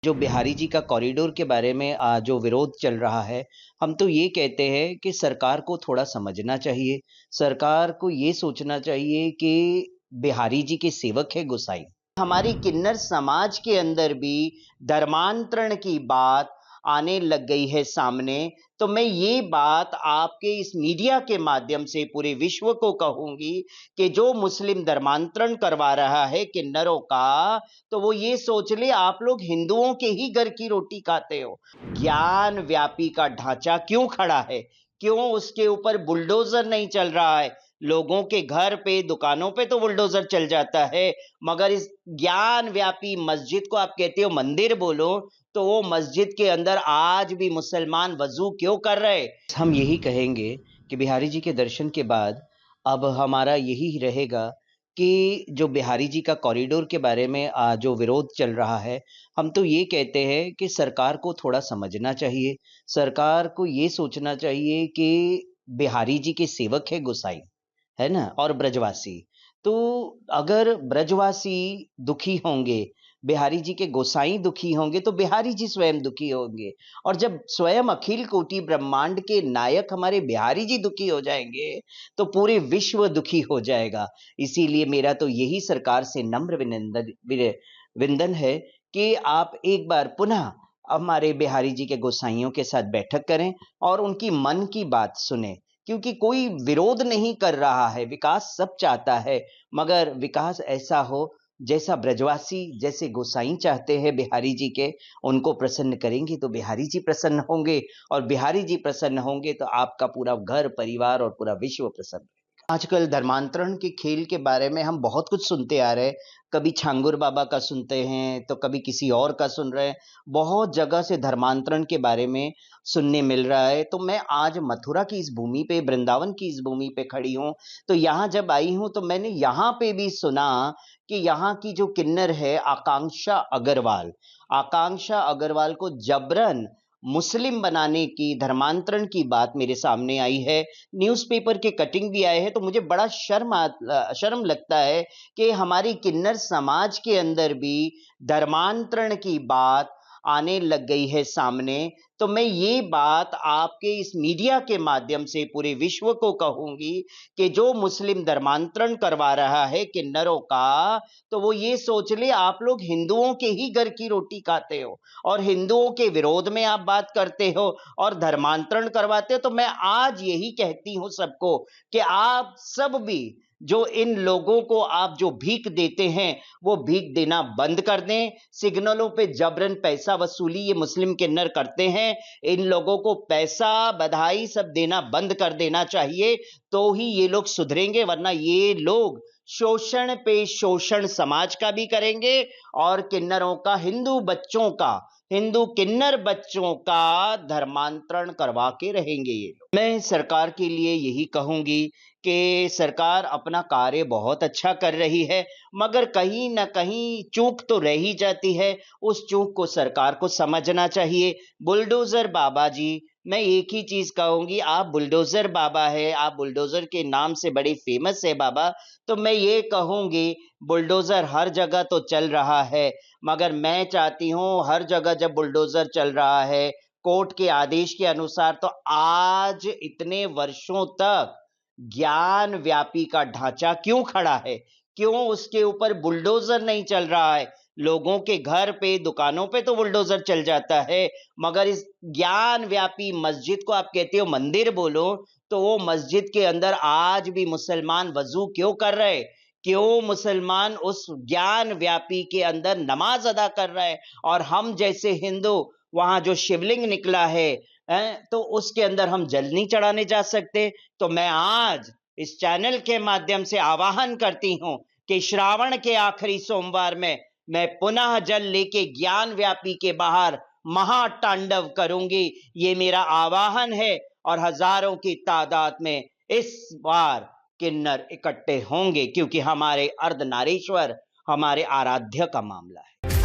जो बिहारी जी का कॉरिडोर के बारे में जो विरोध चल रहा है, हम तो ये कहते हैं कि सरकार को थोड़ा समझना चाहिए। सरकार को ये सोचना चाहिए कि बिहारी जी के सेवक है गोसाई। हमारी किन्नर समाज के अंदर भी धर्मांतरण की बात आने लग गई है सामने। तो मैं ये बात आपके इस मीडिया के माध्यम से पूरे विश्व को कहूंगी कि जो मुस्लिम धर्मांतरण करवा रहा है किन्नरों का, तो वो ये सोच ले आप लोग हिंदुओं के ही घर की रोटी खाते हो। ज्ञान व्यापी का ढांचा क्यों खड़ा है? क्यों उसके ऊपर बुलडोजर नहीं चल रहा है? लोगों के घर पे दुकानों पे तो बुलडोजर चल जाता है, मगर इस ज्ञान व्यापी मस्जिद को आप कहते हो मंदिर बोलो, तो वो मस्जिद के अंदर आज भी मुसलमान वजू क्यों कर रहे? हम यही कहेंगे कि बिहारी जी के दर्शन के बाद अब हमारा यही रहेगा कि जो बिहारी जी का कॉरिडोर के बारे में जो विरोध चल रहा है, हम तो ये कहते हैं कि सरकार को थोड़ा समझना चाहिए। सरकार को ये सोचना चाहिए कि बिहारी जी के सेवक है गोसाई, है ना? और ब्रजवासी। तो अगर ब्रजवासी दुखी होंगे, बिहारी जी के गोसाई दुखी होंगे, तो बिहारी जी स्वयं दुखी होंगे। और जब स्वयं अखिल कोटि ब्रह्मांड के नायक हमारे बिहारी जी दुखी हो जाएंगे, तो पूरे विश्व दुखी हो जाएगा। इसीलिए मेरा तो यही सरकार से नम्र विनंदन है कि आप एक बार पुनः हमारे बिहारी जी के गोसाइयों के साथ बैठक करें और उनकी मन की बात सुनें। क्योंकि कोई विरोध नहीं कर रहा है, विकास सब चाहता है, मगर विकास ऐसा हो जैसा ब्रजवासी, जैसे गोसाई चाहते हैं बिहारी जी के, उनको प्रसन्न करेंगे तो बिहारी जी प्रसन्न होंगे, और बिहारी जी प्रसन्न होंगे तो आपका पूरा घर परिवार और पूरा विश्व प्रसन्न रहेगा। आजकल धर्मांतरण के खेल के बारे में हम बहुत कुछ सुनते आ रहे हैं। कभी छांगुर बाबा का सुनते हैं, तो कभी किसी और का सुन रहे हैं। बहुत जगह से धर्मांतरण के बारे में सुनने मिल रहा है। तो मैं आज मथुरा की इस भूमि पे, वृंदावन की इस भूमि पे खड़ी हूँ। तो यहाँ जब आई हूँ तो मैंने यहाँ पे भी सुना कि यहाँ की जो किन्नर है आकांक्षा अग्रवाल को जबरन मुस्लिम बनाने की, धर्मांतरण की बात मेरे सामने आई है। न्यूज़पेपर के कटिंग भी आए हैं, तो मुझे बड़ा शर्म लगता है कि हमारी किन्नर समाज के अंदर भी धर्मांतरण की बात आने लग गई है सामने। तो मैं ये बात आपके इस मीडिया के माध्यम से पूरे विश्व को कहूंगी कि जो मुस्लिम धर्मांतरण करवा रहा है किन्नरों का, तो वो ये सोच ले आप लोग हिंदुओं के ही घर की रोटी खाते हो और हिंदुओं के विरोध में आप बात करते हो और धर्मांतरण करवाते हो। तो मैं आज यही कहती हूं सबको कि आप सब भी जो इन लोगों को आप जो भीख देते हैं, वो भीख देना बंद कर दें। सिग्नलों पे जबरन पैसा वसूली ये मुस्लिम किन्नर करते हैं। इन लोगों को पैसा, बधाई सब देना बंद कर देना चाहिए, तो ही ये लोग सुधरेंगे, वरना ये लोग शोषण पे शोषण समाज का भी करेंगे और किन्नरों का, हिंदू किन्नर बच्चों का धर्मांतरण करवा के रहेंगे ये लोग। मैं सरकार के लिए यही कहूंगी कि सरकार अपना कार्य बहुत अच्छा कर रही है, मगर कहीं ना कहीं चूक तो रह ही जाती है। उस चूक को सरकार को समझना चाहिए। बुलडोजर बाबा जी, मैं एक ही चीज कहूंगी, आप बुलडोजर बाबा है, आप बुलडोजर के नाम से बड़े फेमस है बाबा। तो मैं ये कहूंगी, बुलडोजर हर जगह तो चल रहा है, मगर मैं चाहती हूं हर जगह जब बुलडोजर चल रहा है कोर्ट के आदेश के अनुसार, तो आज इतने वर्षों तक ज्ञान व्यापी का ढांचा क्यों खड़ा है? क्यों उसके ऊपर बुलडोजर नहीं चल रहा है? लोगों के घर पे दुकानों पे तो बुलडोजर चल जाता है, मगर इस ज्ञान व्यापी मस्जिद को आप कहते हो मंदिर बोलो, तो वो मस्जिद के अंदर आज भी मुसलमान वजू क्यों कर रहे? क्यों मुसलमान उस ज्ञान व्यापी के अंदर नमाज अदा कर रहे हैं? और हम जैसे हिंदू वहां जो शिवलिंग निकला है, तो उसके अंदर हम जल नहीं चढ़ाने जा सकते? तो मैं आज इस चैनल के माध्यम से आवाहन करती हूं कि श्रावण के आखिरी सोमवार में मैं पुनः जल लेके ज्ञान व्यापी के बाहर महातांडव करूंगी। ये मेरा आवाहन है और हजारों की तादाद में इस बार किन्नर इकट्ठे होंगे, क्योंकि हमारे अर्धनारीश्वर, हमारे आराध्य का मामला है।